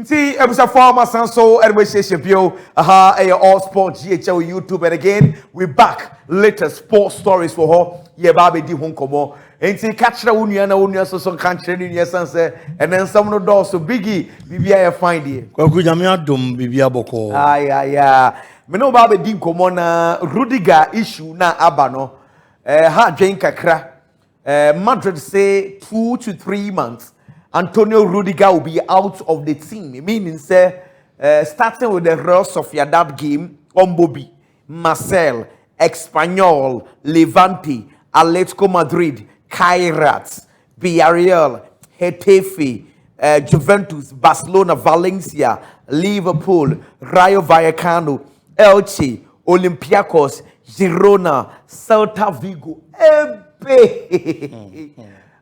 See, episode 4, my son, so anyway, Shapiro, all sports, GHL, YouTube, and again, we're back. Latest sports stories for her. Yeah, Baby di Honkomo. And see, catch the Unia, so some country in your sunset, and then some of the doors, so Biggie, BBI find it. Kwakujamia dum bibia boko. Yeah. Me know Baby di Honkomo na Rudiger issue na abano. Ha Jane Kakra. Madrid say 2 to 3 months. Antonio Rudiger will be out of the team. Meaning, say, starting with the rest of your that game, Ombobi, Marcel, Espanyol, Levante, Atletico Madrid, Kairat, Villarreal, Getafe, Juventus, Barcelona, Valencia, Liverpool, Rayo Vallecano, Elche, Olympiacos, Girona, Celta Vigo,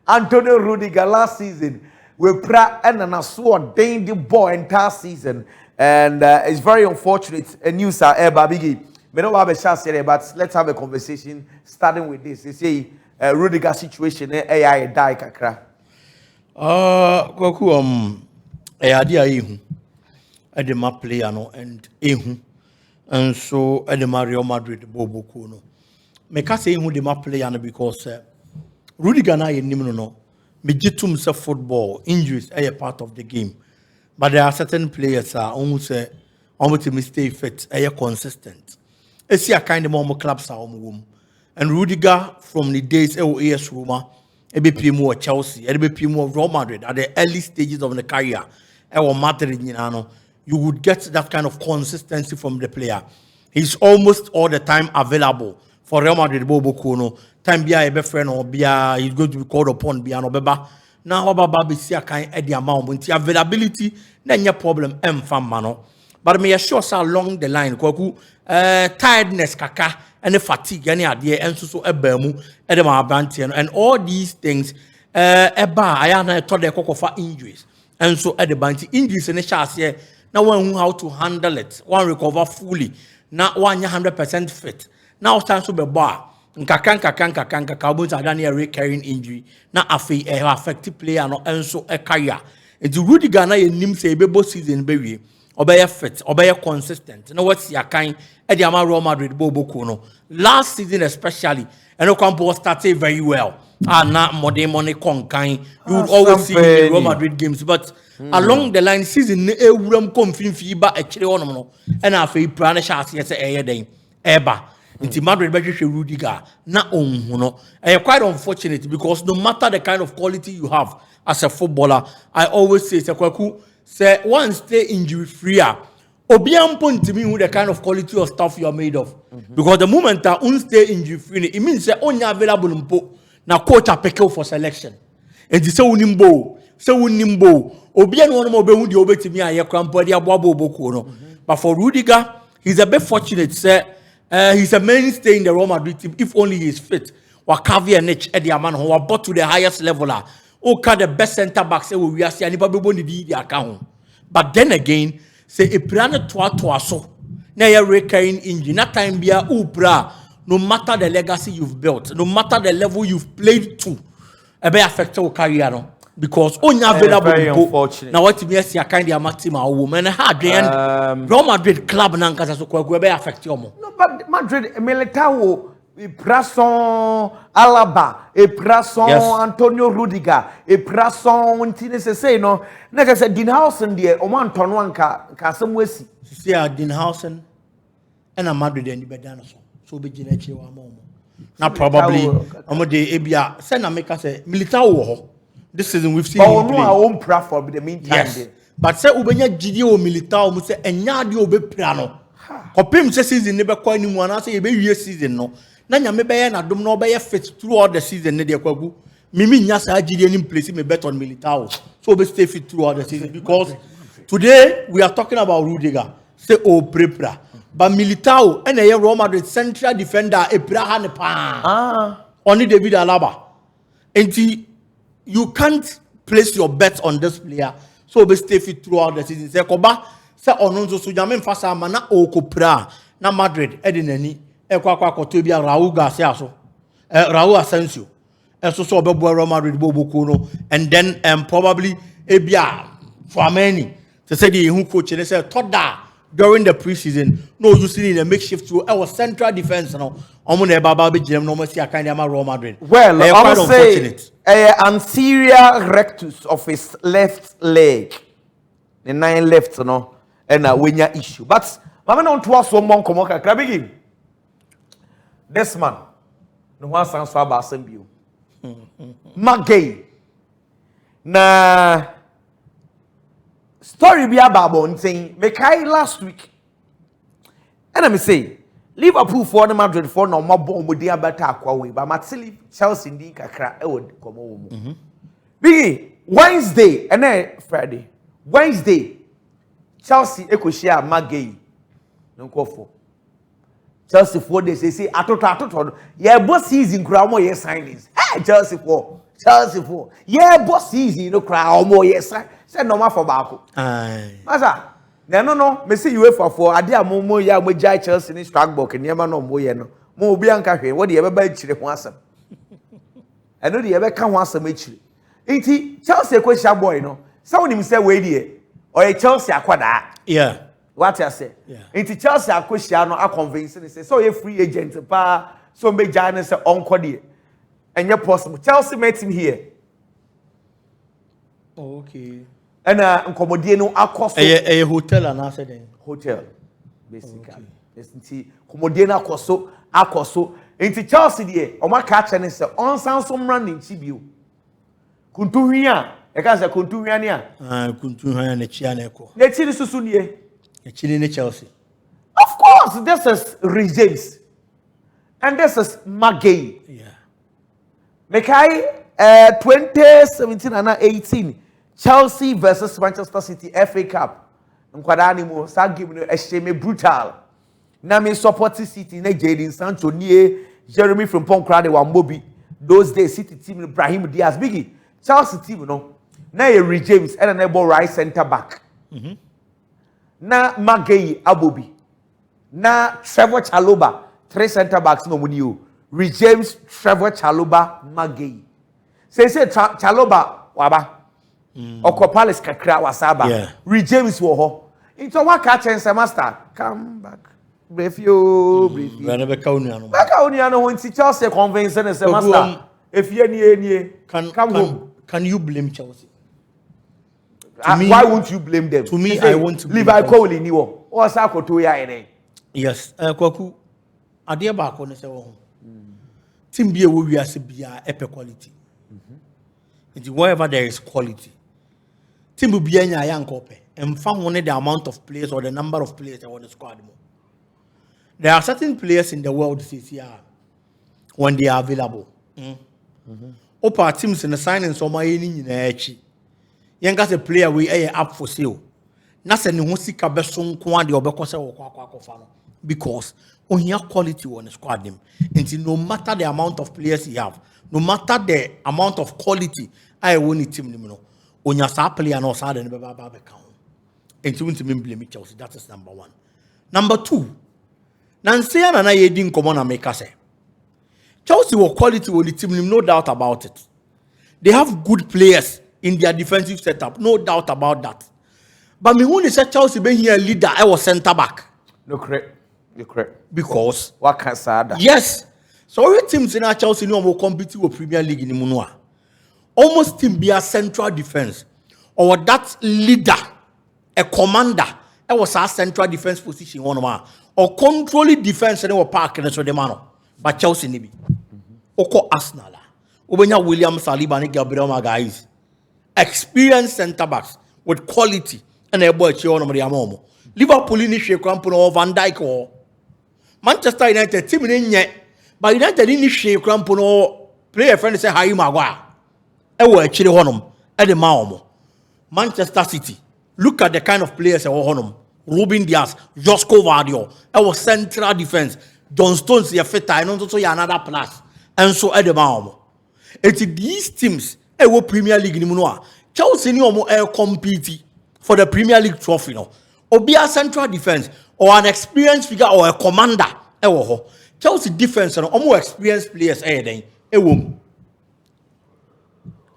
Antonio Rudiger last season. We pray and I saw ordained the boy entire season, and it's very unfortunate. News are Biggie. We don't have a chance here, but let's have a conversation starting with this. They say Rudiger situation. AI die kakra. Kwaku dia ehu. Edema player no and ehu. And so edema Real Madrid bobo ko no. Me ka say ehu de ma player no because Rudiger na ye nim no. Mejitum say football injuries are a part of the game, but there are certain players almost stay fit, are consistent. I see a kind of more clubs are and Rudiger from the days AS Roma, be more Chelsea, be more Real Madrid at the early stages of the career, or Madrid, you would get that kind of consistency from the player. He's almost all the time available for Real Madrid. Bobo Kono. Time be a friend or be he's going to be called upon be an obeba. Now Baba be see a kind of the amount availability, then your problem mano. But me assure us along the line, kwaku tiredness kaka and the fatigue any idea and so ebemu edema and all these things eba I am told the cocoa for injuries and so at the banty injuries in the chance here now one how to handle it, one recover fully, not 100% fit. Now time to be bar. Nkaka adani a recurring injury na afi affected player no enso career. It's Rudiger na ye nim say bebo season be obey fit obey consistent. No what's your kind e the Real Madrid bobo no last season especially and Ocampo started very well. Na modern money conkan you would always see in Real Madrid games, but along the line season e wuram komfinfi ba e kire wono no and afi prane chance ye say eye den eba. Into Madrid, Rudiger, na onhuno. And quite unfortunate because no matter the kind of quality you have as a footballer, I always say once stay injury free. Obiam point to me who the kind of quality of stuff you are made of. Because the moment that stay injury free, it means that only available mpo na coach a pick for selection. And it's so nimbo. Obian one more be who the obey me a crampo dia bobo boko no. But for Rudiger, he's a bit fortunate, sir. He's a mainstay in the Real Madrid team if only he is fit. Wakavi and H Eddie Aman who are brought to the highest level. The best centre back say we are seeing anybody the account. But then again, say a plan to so. Now you're recurring injury. Not time be a upra. No matter the legacy you've built, no matter the level you've played to, it may affect your career. Because only available very unfortunate. Now what me see a kind of maximum woman hard and Real Madrid club nanka so ko be affect you mo. No, but Madrid Militao e Prason Alaba e Prason Antonio Rudiger e Prason ntine say no na ka say Dinhausen there o man tono anka samwesi see a Dinhausen and a Madrid and the bedano so be gina chi wa mo. Now probably omo de ebia say na make say Militao wo ho. This season we've seen him play. Our own platform in the meantime. Yes. But say ubenya gidi o Militao mu say enya de obe pra no. Kopim say season ne be kwa ni mu ana say e be wie season no. Na nya me be ye na dom no be ye fit throughout the season ne de kwagu. Mimi nya sa gidi any place me bet on Militao. So be stay fit throughout the season because today we are talking about Rudiger. Say o prepra. But Militao and a Real Madrid central defender e pra ha ne pa. Only David Alaba. Enti you can't place your bet on this player, so be stay fit throughout the season. Say koba, say ononzo so jame mfasa mana okopra na Madrid edinani e kwa koto bia Raul Garcia so Raul Asensio so obebo Real Madrid bobo kono and then probably ebia Flamini They said who coach and they said thought that during the preseason, no using in a makeshift to our central defense now. I'm on a Baba Jim no mercy I can't Real Madrid. Well, quite I'm say anterior rectus of his left leg. The 9 left, no, and a winner issue. But Mama don't was one monk come on this man, no one sounds so about Symbiu. Magay. Na story be about one thing. Mekai last week. And I say, Liverpool for the Madrid for no more bomb with the better aqua but Matsili Chelsea ndi kakra e would come home. Biggie, Wednesday and then Friday. Wednesday, Chelsea Ekoshia Magay. No call for Chelsea 4 days. They say, Atoto. Yeah, boss season, crowd more yes signings. Hey, Chelsea 4. Yeah, boss season, you know, crowd more yes. Say no more for Baku. Aye. Maza. No. Me see you for Adia Momo ya we jai Chelsea in Strasbourg and Yama no more no. Mo Bianca, what do you ever buy chile once? I know the ever can once a match. Ain't Chelsea a question boy, no? Someone himself wait here. Or a Chelsea aquada. Yeah. What I say? Yeah. Ain't Chelsea a question no convincing say so a free agent pa so be giant say on and you're possible. Chelsea met him here. Okay. And Comodiano across a hotel and I said hotel basically. Yes, Comodiano Acoso into Chelsea there. Or my catch and say on sound some running Chibu. Kunturia, a casa Kunturiania. Kunturia and a Chianeco. Let's see the Susunie. A Chile in Chelsea. Of course, this is Rhys James. And this is Magay. Yeah. Mekai 2017 and 18. Chelsea versus Manchester City FA Cup. Nkwadani mo sa game no ehye brutal. Na me support City na Jadon Sancho nie Jeremy Frimpong crowd wa Mobi. Those days City team Ibrahim Diaz biggie. Chelsea team no. Na Rhys James and na right center back. Na Magay Abobi. Na Trevor Chalobah 3 center backs no muni o. Rhys James, Trevor Chalobah, Magay. Say Chalobah waba. Oko Palace kakra wasaba. Yeah. Rhys James wo ho. Into what catch and master come back. Brief you. Beka Uniano when Chelsea convince and say master. If you nie come home. Can you blame Chelsea? Why won't you blame them? To me, I want to blame Liverpool in you. Or Sako to ya ene. Yes. Kwaku adia ba ko ne se wo. Team be we are bia epe quality. Wherever there is quality. Team will be anya yankope. And found only the amount of players or the number of players that want the squad more. There are certain players in the world when they are available. Opa teams in the signing so my in echi. Yangas a player we up for sale. Nasa ni hosi kabeson kwandi obekose wo because on your quality on the squad him. And no matter the amount of players he have, no matter the amount of quality I won it team no. On your star player no side and baba account. And to blame Chelsea. That is number 1. Number 2. Nancy and I didn't come on and make us say. Chelsea were quality on the team, no doubt about it. They have good players in their defensive setup, no doubt about that. But me when they said Chelsea being here leader, I was centre back. No correct. You're correct. Because what can say that? Yes. So every teams in our Chelsea no more compete with Premier League in the Munua. Almost team be a central defense or that leader, a commander. That was our central defense position one or controlling defense and they were parking so the man. But Chelsea nibi. Oko Arsenal. Obenya William Saliba and Gabriel guys. Experienced centre backs with quality and a boy on Mariamomo. Liverpool in the Crampon or Van Dijk or Manchester United team in yet. But United in the Crampon or player friend say Harry Maguire. Ewo actually honum at the Maomo. Manchester City. Look at the kind of players that were honum. Ruben Diaz, Josko Vardio. Our central defense. John Stones ya feta and also another plus. And so at the Maomo. It's these teams ewo Premier League ni munoa. Chelsea ni omo compete for the Premier League trophy no. Or be a central defense or an experienced figure or a commander ewo ho. Chelsea defense no omo experienced players den ewo.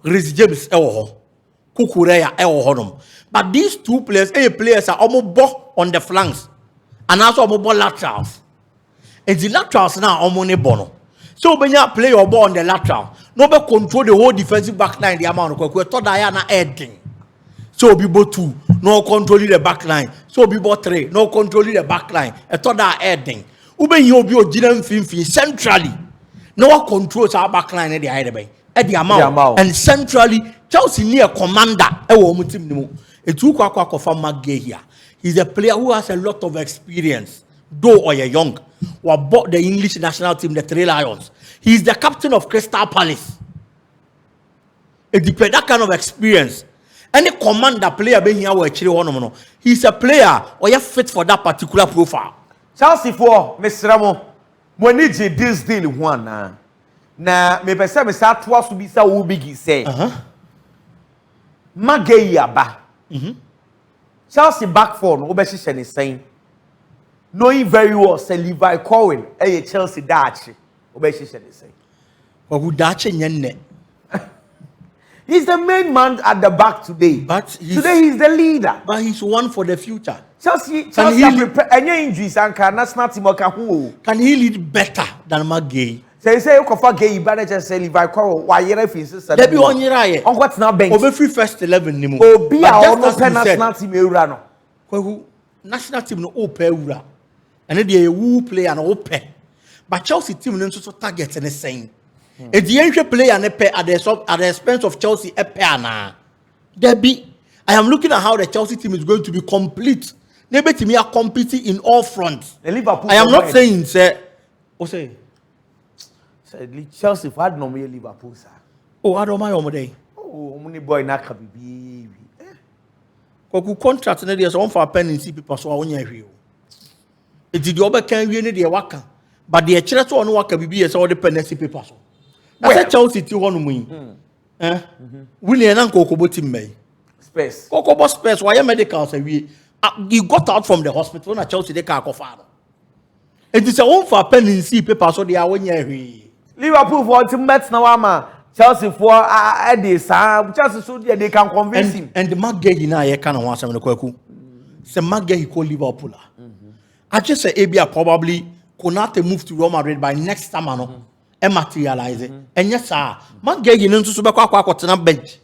Rhys James ewo ho. Kukureya honum. But these two players are almost on the flanks and also almost laterals. And the laterals now almost bono. So when you play your ball on the lateral, nobody control the whole defensive back line. The amount of we thought Diana adding. So Bibo 2, no controlling the back line. So Bibo 3, no controlling the back line. I thought that adding. Ube you be Jinan Finfi centrally. No one controls our back line at the either at the amount. And centrally, Chelsea near commander. It took a from McGay here. He's a player who has a lot of experience, though or young. Who bought the English national team, the Three Lions. He's the captain of Crystal Palace. It depends that kind of experience. Any commander player being here will actually one. He's a player or you fit for that particular profile. Chelsea for Mr. Ramo. When you did this deal one na me pese me sa to aso bi sa wo bigi say. Magay aba. Chelsea back four no be hye ne sen. Knowing very well say Levi Colwill Chelsea dachi obe hye ne sen. Who dachi nyenne. He's the main man at the back today. But today he's the leader. But he's one for the future. Chelsea prepare any injuries and can national team can he lead better than McGay? Say you cover gay manager say Levi Colwill why you reference say. Debi on yira on what now bench. Obe free first 11 ni mu. Obi a ono national team ewura no. Who national team no ope ewura. And dey who player no ope. But Chelsea team no so target and saying. E the entry player na pay at the expense of Chelsea e pay na. Debi I am looking at how the Chelsea team is going to be complete. They betimi are competing in all fronts. I am not saying say say Chelsea for had no me Liverpool sir. Oh, I don't mind omode. Oh, money boy na ka bibi. Koku contract na dey so one for pen see people so onya hwe o. E did the oba kan wie ne dey waka. But the chere to ono waka bibi so the pen see people so. Na say Chelsea ti hono mu yi. Win na nkokobo team mai. Space. Kokobo space why medical say we you got out from the hospital na Chelsea dey ka kofa no. It is a one for pen see people so they are onya hwe. Liverpool for team bet na wama Chelsea for Chelsea so they can convince him. And the McGay na ye kind of want some kwaku. Say McGay he call Liverpool. I just say Abia probably Konate move to Real Madrid by next summer no. And materialize it. And yes sir, McGay you know to be kwa bench.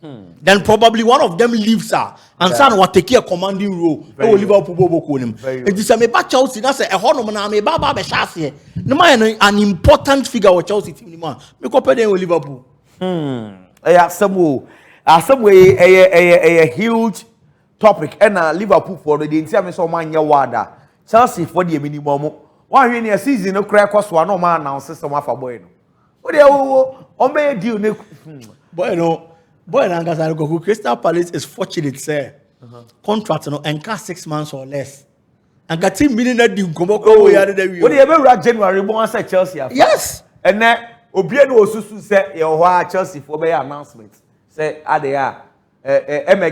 Then probably one of them leaves her and son what take a commanding role. Oh Liverpool bobo ko nim. It is a me ba Chelsea na say e hono na me ba be chase. No man an important figure with Chelsea team ni man. Me compare them with Liverpool. Some way a huge topic and Liverpool for the entire me so man ya wada. Chelsea for the minimum. One when a season no crack cost one no man announce some afa boy no. What dey o me deal ne boy no. Boy, Crystal Palace is fortunate, sir. Contract no enka 6 months or less. And got team meaning that you come up. Oh, yeah, what do you ever January? Born say Chelsea. Yes. And then Obiano Susu said, "Your Chelsea for my announcement." Say, "Adea,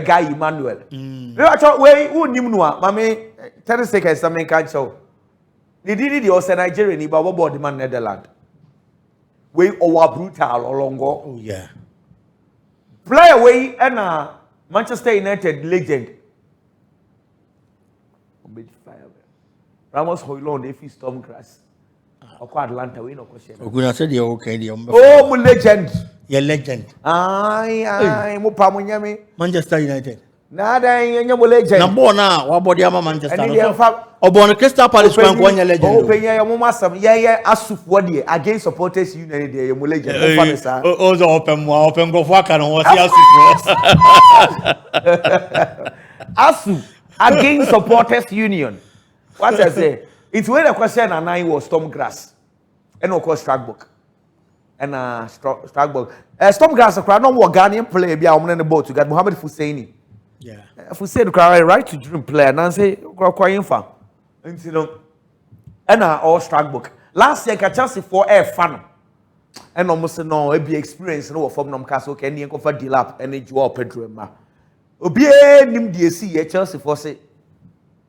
guy Emmanuel." You thought, "Wait, who knew no? Mami, 30 seconds. Something can't show." They did it. Also Nigerian, but what about the man Netherlands? We over brutal or longer. Oh yeah. Play away and Manchester United legend. Ramos Hoylund if he storm grass. Or Atlanta we no question. Oguna said you okay Oh, legend. Your legend. Aye, mo pa mo nyame. Manchester United. Nada nyamo legend. Na bo na wa body ama Manchester. Obo Crystal Palace kwan kwa nya legend. Oh, penya ya mo masam. Yeah, asufo de against supporters union de mo legend. Mo fa sa. O zo open go for aka no wo si asufo. Asu against supporters union. What I say? It's when the question and I was Stormgrass. And of course Strasbourg. And Strasbourg. Stormgrass akra no more Ghanaian player bia on the boat to get Mohamed Husseini. Yeah. Hussein cry right to dream player and say kwa infa. And you know and all Strasbourg. Last year Chelsea for air fan. And almost no e be experience no from nom castle can any go for Dilap and Joao Pedro ma. Obi nim die si Chelsea for say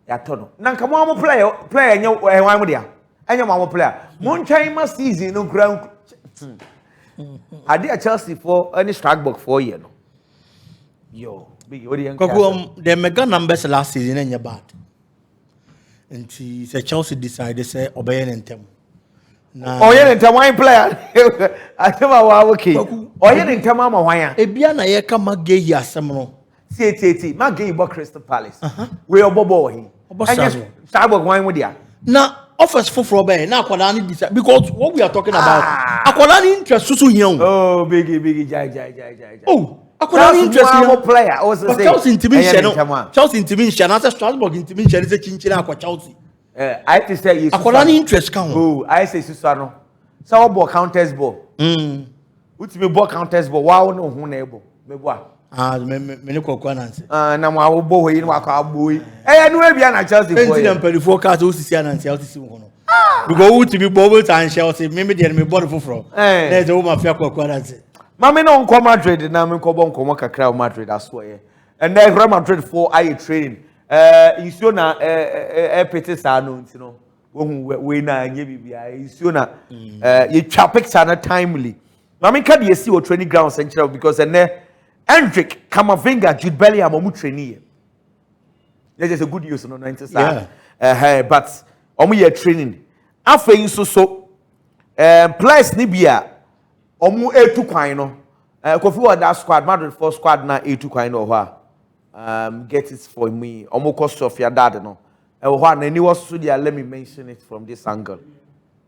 ya tono. Na nka mo player nya wan mo dia. Enya mo player. Mo ntwan ma season no ground. Ade a Chelsea for any Strasbourg for year no. Yo, big what do you The mega numbers last season ain't bad. And she said Chelsea decided say obey and them. Oh, yeah, and wine player. I tell you, okay. Oh, yeah, and Tamama wine. Ebiana yeka magay ya semno. See, my game about Crystal Palace. We are boy. Starbuck wine with ya. Now, offers for Robert, now Qualani decide because what we are talking about. Aqualani interest Susu young. Oh, biggie, jai. Oh, Aqualani interest young player. Also, Chelsea intimidation. Chelsea intimidation. After Strasbourg intimidation is a chinchilla aqua Chelsea. I to say you. Aqualani interest count. Oh, I say Susano. So ball counters ball. Which me ball counters ball. Wow, no, who neighbor. Me boy. Me ko Nancy. Na mo awo boy in wa ka boy. Eh, no e bia na Chelsea boy. Enti dem pedi forecast o sisi Nancy o sisi ho no. Because who to be bubble and Chelsea, me dey me board foforo. Na e wo mafia ko Nancy. Mama no nko Madrid na me ko bon komo kakra Madrid aso ye. And then Real Madrid for aye training. Isuo na pete sa no ntino. Wo hu we na anye bibia. Isuo na ye twa picture na timely. Mama ka dey see o training ground central because and Hendrick, Camavinga, Jude Bellingham, omu training. That is a good news, no 90. But omu ye training. After so players nibia omu etu kwan no. Kofi that squad, Madrid for squad na etu kwan no ha. Get it for me. Omu cost of your dad no. Na ni was so there, let me mention it from this angle.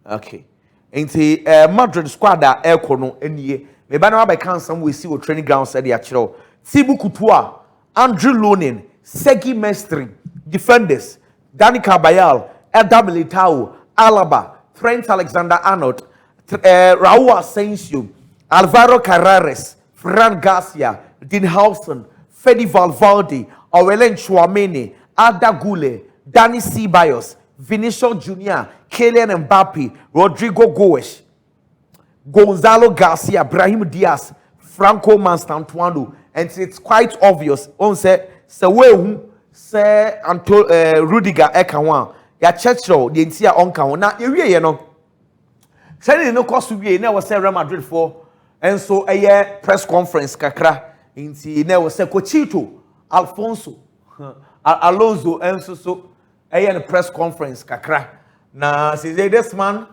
Okay. Enti Madrid squad da eko no enie. Me ba na ba kan some we see o training ground said ya chiro. Thibaut Courtois, Andrew Lunin, Sergi Mestre, defenders, Dani Carvajal, Eder Militao, Alaba, Trent Alexander-Arnold, Raul Asensio, Alvaro Carreras, Fran Garcia, Dean Howson, Fede Valverde, Aurelien Chouameni, Arda Güler, Dani Ceballos, Vinicius Junior, Kylian Mbappe, Rodrigo Goes, Gonzalo Garcia, Brahim Diaz, Franco Manstantuano, and it's quite obvious. On say we say Rudiger ekawan ya Churchill the entire on kan na ewie no. Training no cost we na was say Real Madrid for and so a press conference kakra inti na was say Cochito Alfonso Alonso and so a press conference kakra na say this man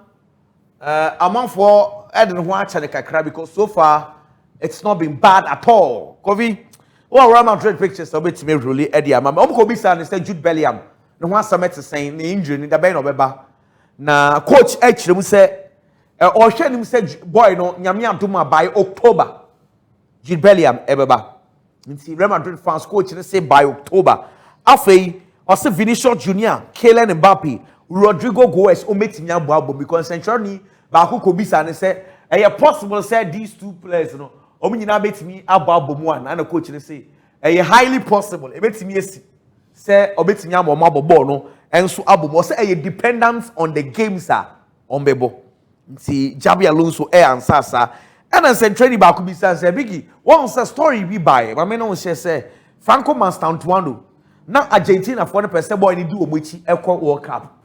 among for I don't want to kakra because so far it's not been bad at all. Kovi, oh, Real Madrid pictures of it me really Eddie. I'm Kobe san say Jude Bellingham. No one summit to saying the injury in the Ben Obeba. Na coach actually mu say or share him say boy no nyame adoma by October. Jude Bellingham ebeba. Nti Real Madrid fans coach say by October. Afei or say Vinicius Junior, Kylian Mbappe, Rodrigo Goes o metimi abo because central ni ba ko Kobe san say possible say these two players no Omunyina betimi abo mu an na coach ne say highly possible e betimi esi say obetimi abo ball no enso abo mo say dependent on the games on bebo nti Jabi Alonso ansasa and say training ba ko bi say bigi one say story bi buy ma me no share say Franco Manstantuano na Argentina for the person boy ni do omochi ekọ World Cup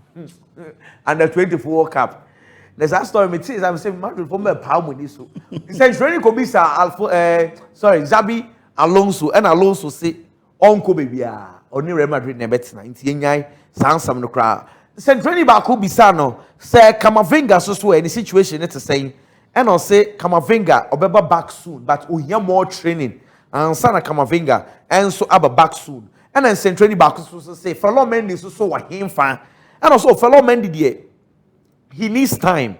under 24 World Cup. There's a story me say I'm saying Madrid for me power money so. He training could be Xabi Alonso and Alonso say onko baby oni Real Madrid na betina nti enyan sansam no kra. Say training ba ko bisa no say Camavinga so any situation it saying and I say Camavinga obeba back soon but we hear more training and sana Camavinga and so aba back soon. And then say training ba so say fellow Mendy so wa him fan and also fellow Mendy there he needs time.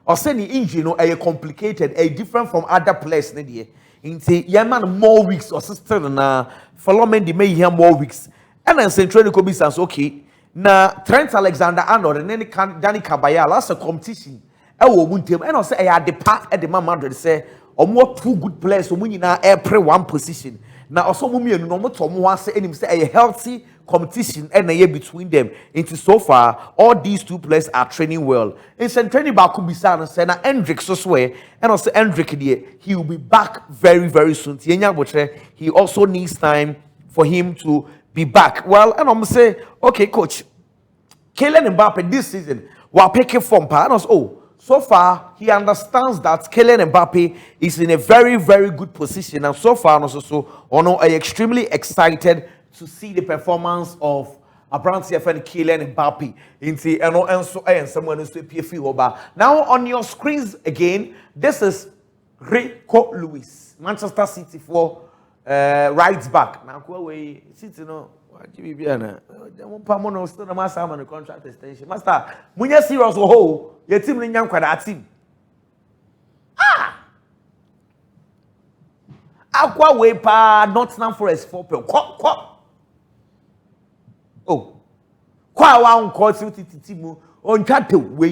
Or say the injury, complicated, different from other players. Man more weeks or sister na follow men may hear more weeks. And then Central could be okay. Na Trent Alexander-Arnold and then Dani Carvajal that's a competition. And I say I had the path at the man Madrid say or more two good players so we na every one position. Now also mumi no mo to mo say him say a healthy competition and a year between them. Into so far, all these two players are training well. In training back could be and say na Hendrick so swear and also Hendrick he will be back very very soon. He also needs time for him to be back. Well, and I'm say, okay, coach, Kylian Mbappe this season while picking from partners. Oh, so far he understands that Kylian Mbappe is in a very, very good position, and so far also I'm extremely excited to see the performance of Abrante's friend Kylian Mbappe into and someone who's PFA. Now on your screens again, this is Rico Lewis, Manchester City for right back. Now we City no. Give me Biana. Pamono still the master on the contract extension. Master, when you serious oh, your team in young that team. Aqua way pa Nottingham Forest 4 per oh. Kwa one call team on chat way.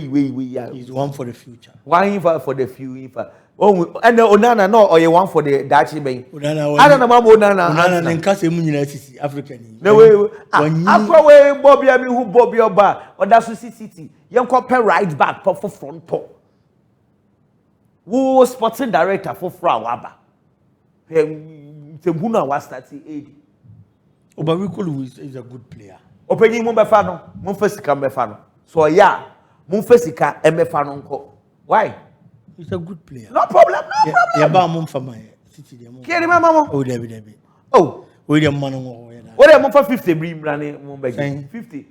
He's one for the future. One for the future. Oh, and Onana no or you one for the Dutch bay. I don't know about Onana and Casemiro African. No way. After way Bobby I mean who Bobby Oba or that's City. Young compare right back for front top. Who sporting director for Waba. Tebuna was 38. Rico Lewis is a good player. Opening Mumbafano, Mumfesika Mefano. So yeah, Mumfesika Mefano. Why? He's a good player. No problem, no problem. Yeah, for my City. Can mama? Oh, David. Oh, William Manu. What am I for 50 brim running Mumbai? 50.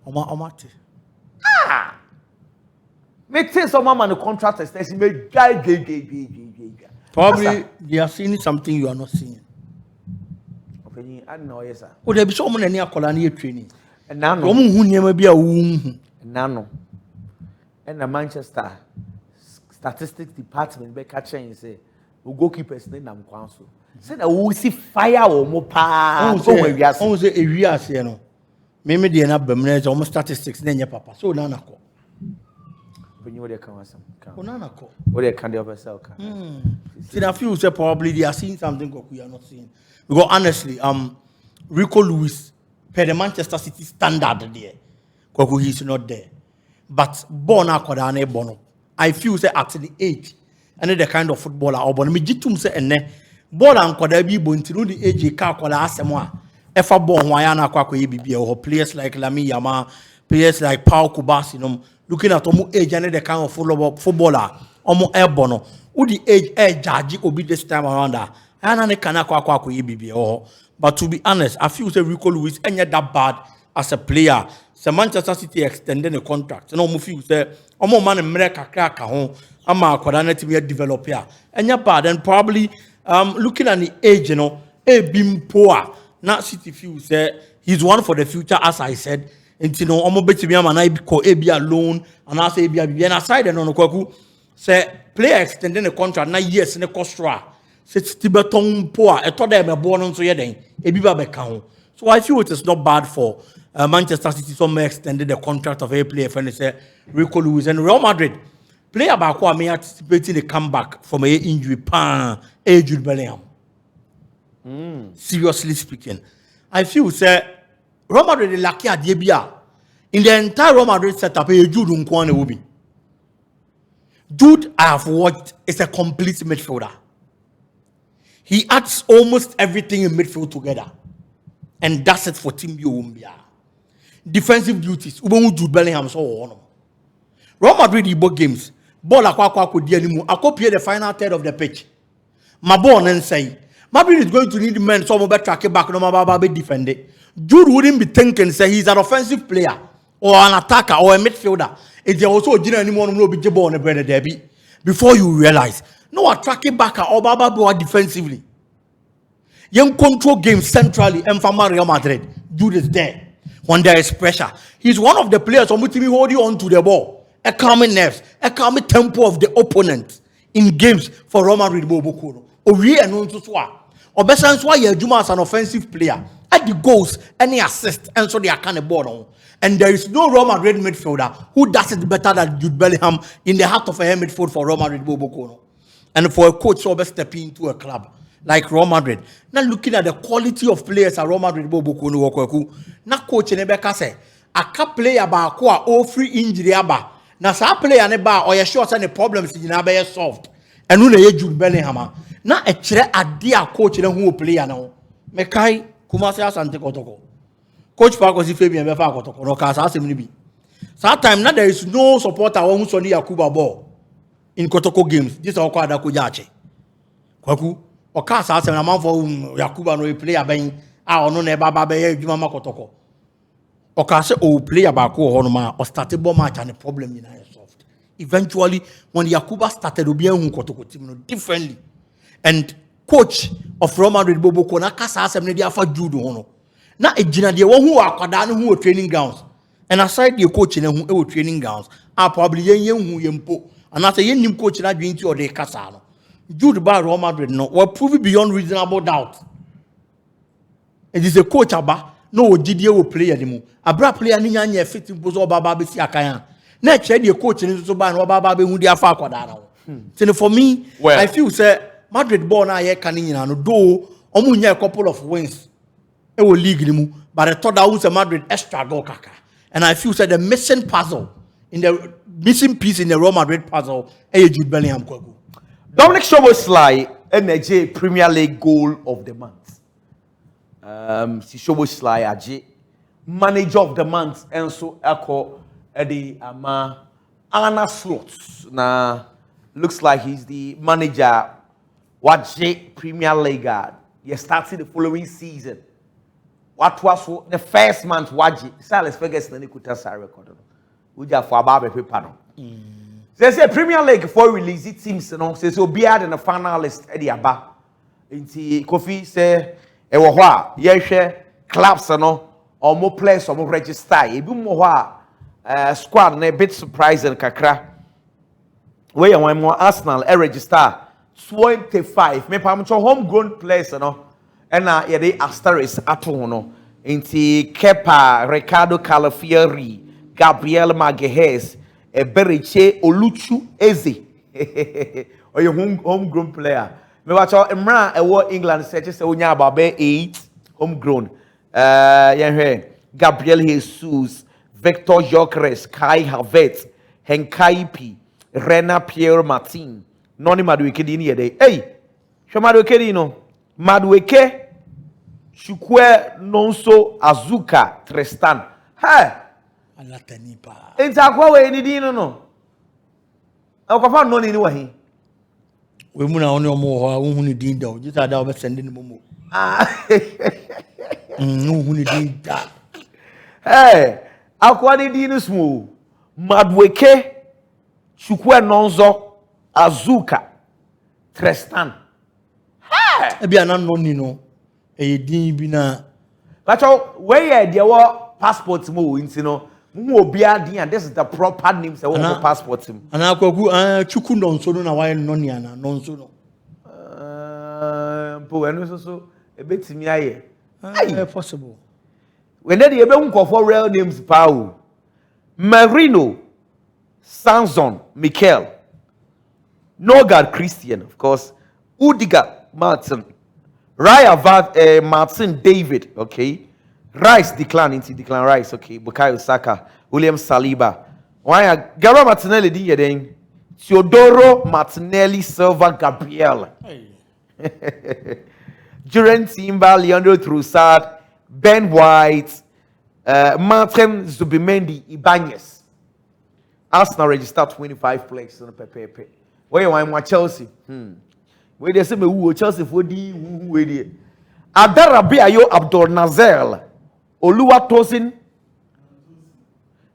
Omati. Make sense of mama the contract extension. Make guy. Probably they are seeing something you are not seeing. I know, yes, sir. Oh, there be so many colony training. And now, Nano. And the Manchester Statistics Department be catching say we goalkeepers name am council. Say that we see fire or more pa. So we are say area say no. Me dey na bemne almost statistics na papa. So na nako. When you dey kan wasam. O na nako. What they can do yourself kan. See I feel say probably they are seeing something we are not seeing. Because honestly, Rico Lewis per the Manchester City standard there. Because he's not there. But born akodane bono. I feel say at the age and the kind of footballer or born me jitum say ene ball and koda bi bontinu the age ka kola asemo a efa born why na kwa bibi or players like Lami Yama, players like Paul Kubasi looking at omo age and the kind of footballer omo airborne who the age judge obi this time around that ana ne kana kwa bibi or but to be honest I feel say Rico Lewis ain't that bad as a player. So Manchester City extended the contract. No, feel say, "Omo man America crack home. I'm a coordinator to develop here." And yeah, bad and probably looking at the age, a bim poor. Not City feel say he's one for the future, as I said. And omo bet me man I be alone, and I say be aside and on kwaku say player extending the contract 9 years in the Costra. Say Tibeton poor. I thought they were born on so yeah then. A biba become. So I feel it is not bad for Manchester City. Some extended the contract of a player and they say Rico Lewis and Real Madrid. Player back who may anticipating a comeback from a injury Jude Bellingham. Seriously speaking. I feel say Real Madrid is lucky at Debia. In the entire Real Madrid setup, Jude Nkwane will be. Jude I have watched is a complete midfielder. He adds almost everything in midfield together. And that's it for Team Umbia. Defensive duties. Jude Bellingham so on. Real Madrid both games. Ball akwa could anymore. I copy the final third of the pitch. My ball and say Madrid is going to need men so better track it back no matter be defended. Jude wouldn't be thinking say he's an offensive player or an attacker or a midfielder. If there also a anyone no be ball on the bread derby. Before you realize, no track it back or baba defensively. Young control games centrally and from Real Madrid. Jude is there. When there is pressure, he's one of the players who will hold you on to the ball. A calming nerves, a calming tempo of the opponent in games for Real Madrid. We are known to swa. Obesan's why Juma as an offensive player. At the goals, any assist, and so they are kind of ball. And there is no Real Madrid midfielder who does it better than Jude Bellingham in the heart of a midfield for Real Madrid. And for a coach to step into a club like Real Madrid. Now looking at the quality of players at Real Madrid, na coach Nebeka say, a cup player ba kwa all free injury aba. Na sa player ne ba or you sure say the problems in be solved. And no ye Jude Bellingham. Na a chere adia coach ne who player now. Mekai Kumasi Asante Kotoko. Coach Paco si Fabian Befa Kotoko no ka sa asem ni bi. that time now there is no supporter who Sonny Yakuba ball in Kotoko games. This is all called Akujache. Kwaku, or cast as a man for Yakuba no player bang, no neba babe, Jumama Kotoko. Or cast o player about Honoma or started bomb match and the problem in soft. Eventually, when Yakuba started to be a Kotoko team differently, and coach of Real Madrid Bobo Kona Casa as a media for Judo Hono. Now a Gina the one who are Kadano who are training grounds. And aside the coach in who training grounds are probably young who yempo. And as a young coach in a drink or the Casano. Jude by Real Madrid no were proved beyond reasonable doubt. It is a coach aba no GDA will play anymore. A bra player Ninya fitting Bozo Baba Bisiakaya. Next year the coach in so bad Baba who they are far Quadano. So for me, well, I feel say Madrid born a year canina no do omunya a couple of wins. It will league limu, but I thought that was a Madrid extra goal kaka. And I feel that the missing puzzle in the missing piece in the Real Madrid puzzle is Jude Bellingham. Dominic Szoboszlai, NJ Premier League goal of the month. Szoboszlai aje manager of the month, and so echo Eddie Ama Anna Slots. Now looks like he's the manager. What Premier League? You started the following season. What was the first month? Waji Silas Ferguson and Kuta record. We just for about paper. They say Premier League for release it seems no. Says so be in the finalist Eddie Aba. Inti Kofi say ewo hwa ye hwe clubs no or more players or more register. Ebi mo hwa squad na bit surprising kakra. Where you more Arsenal register 25. Me pam homegrown players no. And yede Asteris ato no. Inti Kepa, Ricardo Calafiori, Gabriel Magalhaes, Eberiche Oluchu Eze. Or your homegrown player. Me watch out Emra ewo England searches se onya about 8 homegrown. Gabriel Jesus, Victor Gyökeres, Kai Havertz, Henkaipi, Rena Pierre Martin. Noni Madueke di ni yede. Hey, show Madueke di no. Madueke Chukwe Nonso Azuka Tristan. Hey! Alatanipa. Intakwa we ni dino no. Akwafa no ni wahi. We muna oni omo ho hu ni din da. Just ada o send ni momo. Ah. Hu ni din da. Hey! Akwa ni dino smo. Madueke Chukwe Nonso Azuka Tristan. Ebi anan no ni no din bi na pacho where there were passports mo nti no mu obia din and this is the proper name say one passport him ana akwaku chuku no nso no na why no ni ana no nso no po eno so ebetimi aye possible when dey ebe nkofo real names pa o Marino Sanson Mikel Nogard Christian of course Rudiger Martin Raya Martin David, okay. Rice decline Rice, okay. Bukayo Saka, William Saliba. Why Garo Martinelli di yeden? Teodoro Martinelli Silva Gabriel. Duran Timber, Leandro Trossard, Ben White, Martin Zubimendi, Ibanez. Arsenal registered 25 players on the Pepe. Where you want Chelsea? Where they say me who Chelsea for the who there. Adarabiayo Abdul Nazel Oluwatosin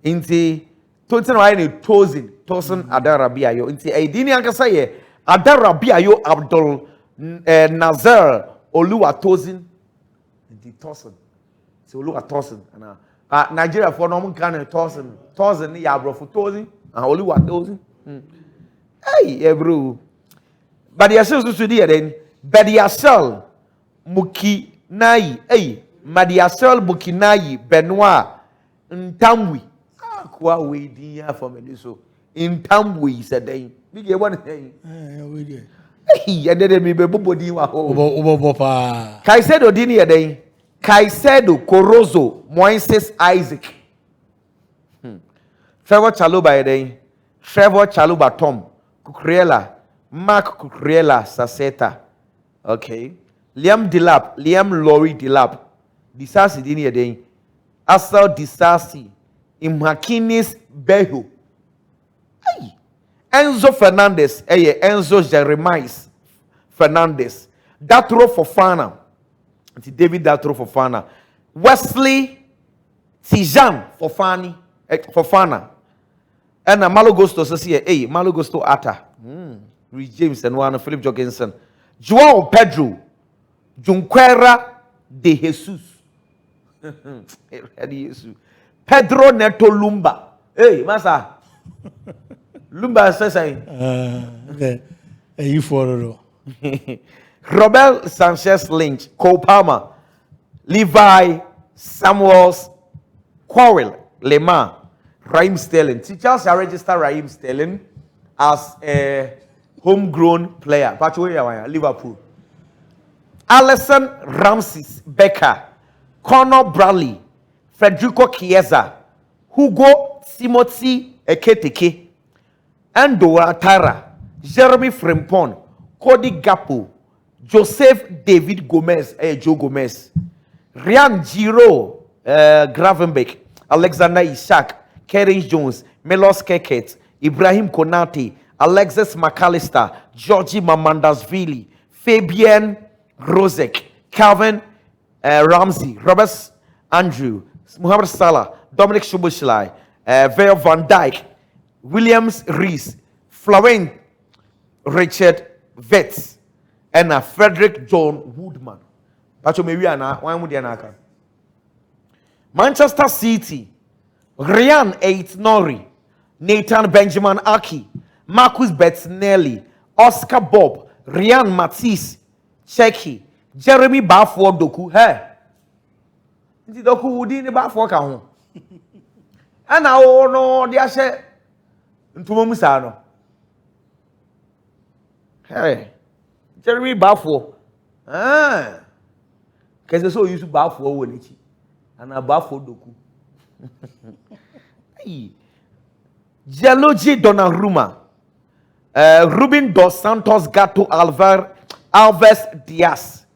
inti Tosin why Tosin Adarabiayo inti Aidini ankasa ye Adarabiayo Abdul Nazel Oluwatosin inti Tosin so Oluwatosin na Nigeria for no kan Tosin ni ya bro for Tosin Oluwatosin hey bro. But the assel to the then, but the assel Muki Nai, Madiasel Mukinai, Benoit, Ntamwi. Kwa we dear for me so. Ntamwi said they. Big one thing. Hey, and then me be body wa ho. Caicedo dini then. Caicedo, Corozo, Moises Isaac. Trevor Chaluba then. Trevor Chaluba Tom, Cucurella. Mark Cucurella Saseta. Okay. Liam Laurie Delap. Disasi dini yeden. Asal Disasi. Imhakinis Behu. Enzo Fernandez, Enzo Jeremias Fernandez. Datro Fofana. David Datro Fofana. Wesley Tijan Fofana. And Malo Gusto says here, Malo Gusto Atta. Rich James and one Philip Jorgensen. Joao Pedro. Junquera de Jesus. Pedro Neto Lumba. Hey, Masa. Lumba says okay. You follow. Robert Sanchez Lynch, Cole Palmer, Levi Samuels, Quarrel, Lemar, Raheem Sterling. Teachers shall register Raheem Sterling as a homegrown player. Liverpool. Alison Ramses Becker, Conor Bradley, Federico Chiesa, Hugo Timothy Eketeke, Ando Atara, Jeremy Frimpong, Cody Gakpo, Joseph David Gomez, Joe Gomez, Ryan Giro, Gravenbeck, Alexander Isak, Karen Jones, Melos Keket, Ibrahim Konate, Alexis McAllister, Georgie Mamandashvili, Fabian Rosek, Calvin Ramsey, Robert Andrew, Mohamed Salah, Dominic Szoboszlai, Virgil van Dijk, Williams Rees, Florent Richard Vetz, and Frederick John Woodman. Manchester City, Ryan Aitnori, Nathan Benjamin Aki, Marcus Bettinelli, Oscar Bob, Ryan Matisse, Cheki, Jeremy Baford Doku. Hey, the Doku would in the Baford. And now, no, they are said into Momusano. Hey, Jeremy Baford. Because they so used to Baford when it and a Baford Doku. Gianluigi Donnarumma, Ruben dos Santos Gato Alves Diaz,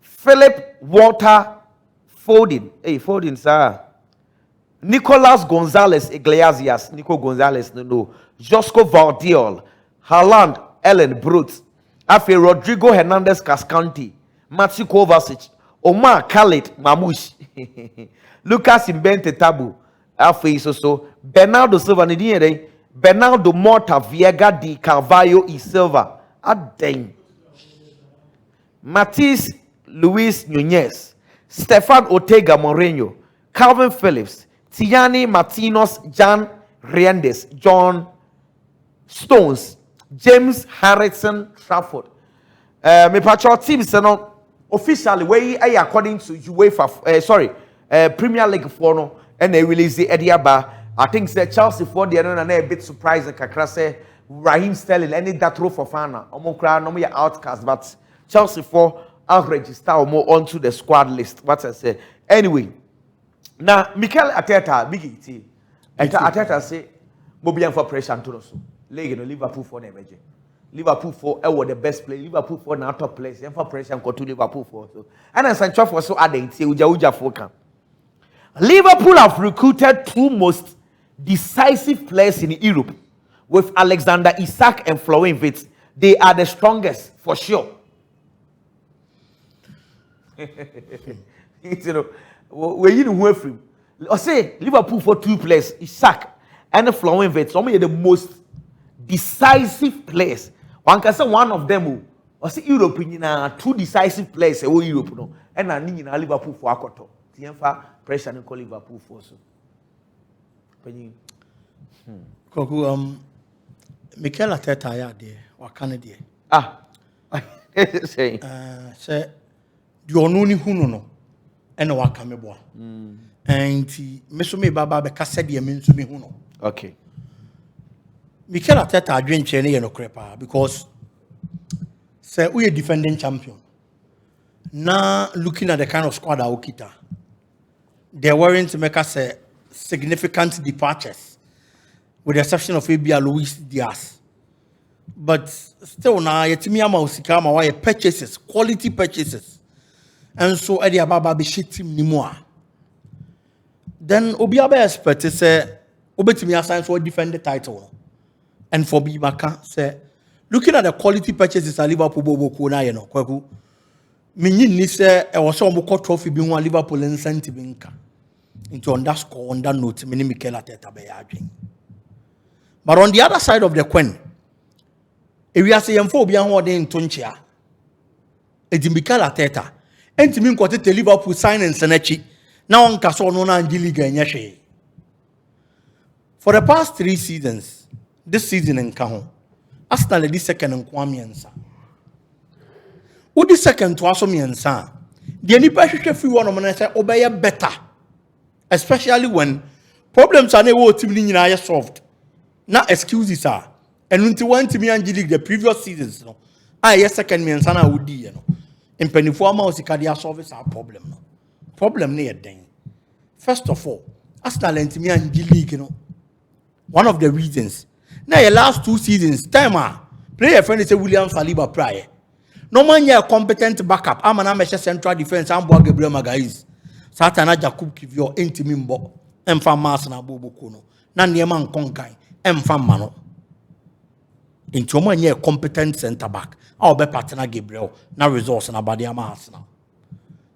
Philip Walter Foden, Foden, sir. Nicolas Gonzalez Iglesias, Nico Gonzalez, no. Josco Valdiol, Haaland, Ellen Brut, Afe Rodrigo Hernandez Cascanti, Matthew Kovacic, Omar Khalid Mamouche, Lucas Mbente Tabu, Afe so Bernardo Silva, Bernardo Morta Viega de Carvalho e Silva, Adem, Matisse Luis Nunez, Stefan Ortega Moreno, Calvin Phillips, Tiani Martinos, Jan Riendes, John Stones, James Harrison Trafford. Me patrol teams no officially way according to UEFA Premier League for no and they release the Ediaba. I think say Chelsea for the and a bit surprised kakra say Raheem Sterling any that row for Fana. Omokra no me outcast, but Chelsea for I'll register more onto the squad list. What I say anyway. Now, Mikel Arteta, big team. Arteta say, "Mobian for pressure to us. League no Liverpool for never. Liverpool for the best player. Liverpool for now top players. And for pressure and to Liverpool for so. And then Sancho for so adding say uja for camp. Liverpool have recruited two most decisive players in Europe, with Alexander Isak and Florian Wirtz. They are the strongest for sure." You know. We're in who from. I say Liverpool for two players, Isak and Florian Wirtz. Some of the most decisive players. One can say one of them. I say Europe in two decisive players. Europe no, and I need Liverpool for Akoto. Tienfa pressure and call Liverpool for so. Koku Mikel Arteta ya de wakane de. Say. Say the onuni hunu no. And wakameboa. And meso me baba be kasa de me nso me hu no. Okay. Mikel Arteta adwenche ne ye no krepa because say we defending champion. Now looking at the kind of squad that Okita, there weren't to make us significant departures, with the exception of maybe Luis Diaz. But still now yetimi ama usikama why purchases, quality purchases. And so Eddie Ababa be shit him anymore. then Obiabe expect say Obetimi assign for defend the title. And for Bimaka say looking at the quality purchases at Liverpool Bobo na no kwaku. Minyi ni say e was some trophy bi ho Liverpool incentive nka. Into underscore on that note mini Mikel Arteta be adwin. But on the other side of the coin, if we are saying for Obian ho den to nchia. Edi Mikel Arteta entimi nkote Liverpool sign and senechi. Now on kaso no na Angelica nyehwe. For the past 3 seasons, this season in Kahon, Arsenal the second in Kwamiensa. Who the second to Asomiensa? The nipa hwehwe free one man say obey better. Especially when problems are no team ni nyina solved. Na excuses are. And until one to me Angelique the previous seasons no. Yes second miensa na wodi no. Impenifo ama osika dia solve our problem no. Problem near then. First of all, Arsenal and me Angelique no. One of the reasons. Now your last 2 seasons, time player friend say William Saliba prior. No man a competent backup. I'm an central defense. I'm Gabriel Magalhaes. Satana Jacob Kivio Intimimbo. Emfa Mas na Bobo Kuno. Na Nieman Konkai. Emfa Mano. Into one year competent centre back. I'll be partner Gabriel. Na resource na Badiama Arsenal.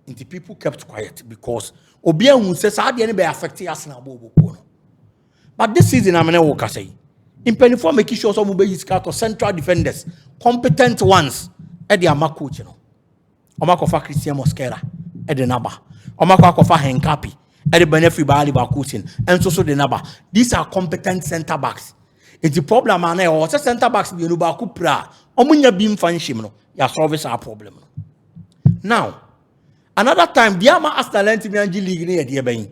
Into people kept quiet because Obia who says how the be affect Arsenal Bobo Kuno. But this season I'm gonna walk say. In Pennyform making sure some be his cat or central defenders, competent ones. Edi ama coach no. Omakofa Christian Mosquera. Edi naba. Omakofa Henkapi. Edi benefit by Ali coaching. And so the naba. These are competent centre backs. It's the problem man. Or centre backs be nuba kupra. Omunya beam fanshim no. Ya solve our problem no. Now, another time, the ama asked talent in the league near the Ebony.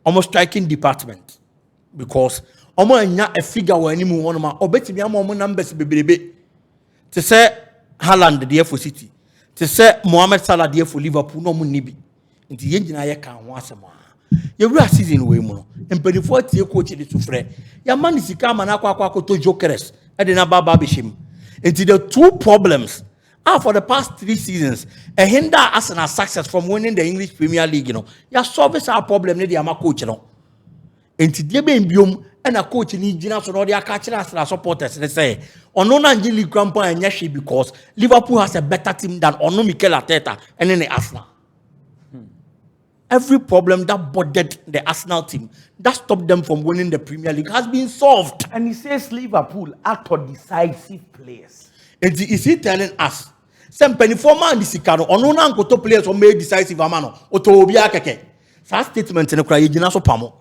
Almost striking department. Because omo anya a figure where any one ma obeti me am numbers bebebe. To say Haaland there for City. To say Mohamed Salah there for Liverpool no mo nibi. Nti ye nyina ye kan ho asem a. Ye wura season we mu no. Empedifo tie coach de sufre. Ya man sika ma na akwa to jokers. E de na baba be shim. Nti the 2 problems are for the past 3 seasons a hinder Arsenal success from winning the English Premier League you know. Ya solve our problem ne de ama coach no. Nti de be mbiom and a coach in Gina so no they are catching us as supporters. They say ono na Angelique Grandpa and Yashi because Liverpool has a better team than Ono Mikel Arteta and then the Arsenal. Every problem that bothered the Arsenal team that stopped them from winning the Premier League has been solved. And he says Liverpool are decisive players. And is he telling us? Some penny for man this Sikano ono na nkoto players who made decisive amano oto obi akeke. That statement in the cry Gina so pamo.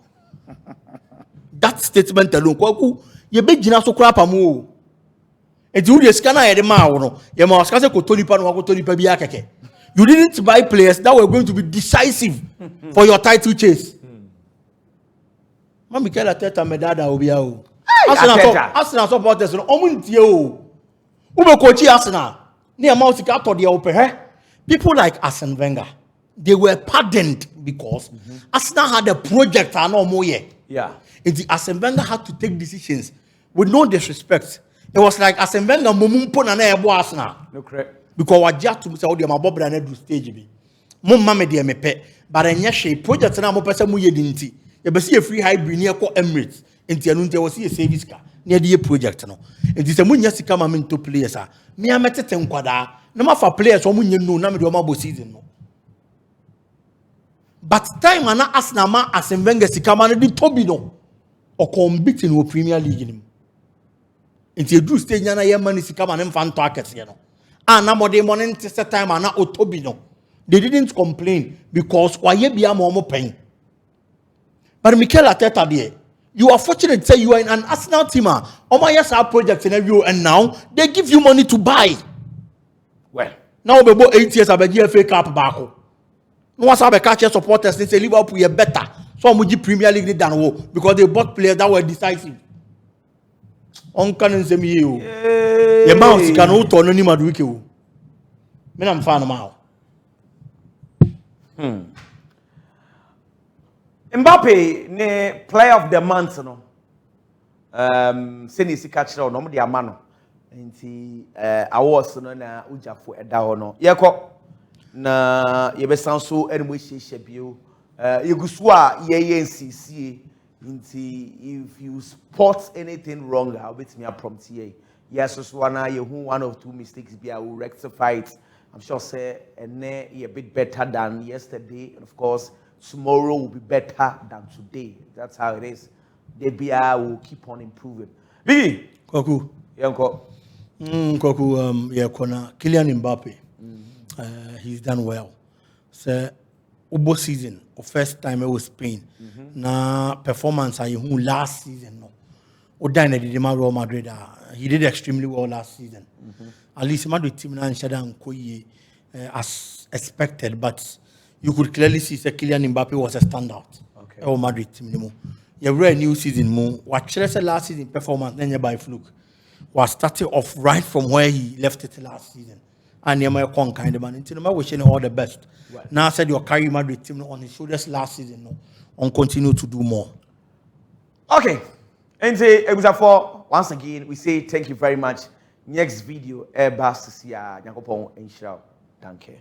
That statement alone, kwaku ye be gina so kra pamu. E di uri scanner e de ma wo no. Ye ma skase ko tonipa no ko tonipa bi akeke. You didn't buy players that were going to be decisive for your title chase. Ma Mikel Arteta me dada obi a o. Arsenal supporters no omuntie o. Ube coach Arsenal. Ne amount sika to de ope people like Arsene Wenger, they were pardoned because Arsenal had a project and no more yet. Yeah. The Arsene Wenger had to take decisions with no disrespect. It was like Arsene Wenger mumumpo na ebo Arsenal. No correct. Because what just to say all the mabobra na do stage bi. Mum mama de me pe, but enya hwe project na mo pese mu ye dinti. Ye be see a free hybrid near ko Emirates. Enti anu nti was see a service car. Near the project no. Enti se mu nya sika ma me to players a. Me ametete nkwada. Na ma fa players o mu nya no na me de o ma bo season no. But time ana Arsenal ma Arsene Wenger sika ma no di tobi no. Or compete in the Premier League. Into a do stage na ye man sika ma nem fan to akese no. And na mode morning test time ana otobi no. They didn't complain because waye bia mo mo pen. But Mikel Arteta there, you are fortunate to say you are in an Arsenal team. Oma yes our project in every and now they give you money to buy. Well, now we about 8 years abegi FA Cup back. No one sabe catch supporters say Liverpool you better. So much Premier League than wo because they bought players that were decisive. On can say me you. Your mouse can no turn any maduike wo. Me na mfa no ma. Mbappe ne player of the month no. Seni sika kire no mo de ama no. Nti awards no na ujafo eda ho no. Yekọ na yebesan so enimo hyehyɛ bio Yegusua YNCC. If you spot anything wrong, I'll bet me a prompt here. Yes, just one or two mistakes, I will rectify it. I'm sure say and a bit better than yesterday, and of course tomorrow will be better than today. That's how it is. The BR will keep on improving. Vivi, Kwaku. Yanko. Kwaku, yeah, Kylian Mbappe. He's done well. So, Ubo season, or first time I was Spain. Na performance I who last season no. Odine did Real Madrid. He did extremely well last season. At least Madrid team na Shada Koye as expected, but you could clearly see that Kylian Mbappe was a standout. Okay. Real Madrid team. You read new season more. What Chelsea last season performance then by fluke was starting off right from where he left it last season. And you're my kind of man. Until I'm wishing all the best. Right. Now I said you're carrying Madrid team on his shoulders last season. No, on continue to do more. Okay. And say for once again we say thank you very much. Next video, Barca'S to see Thank you.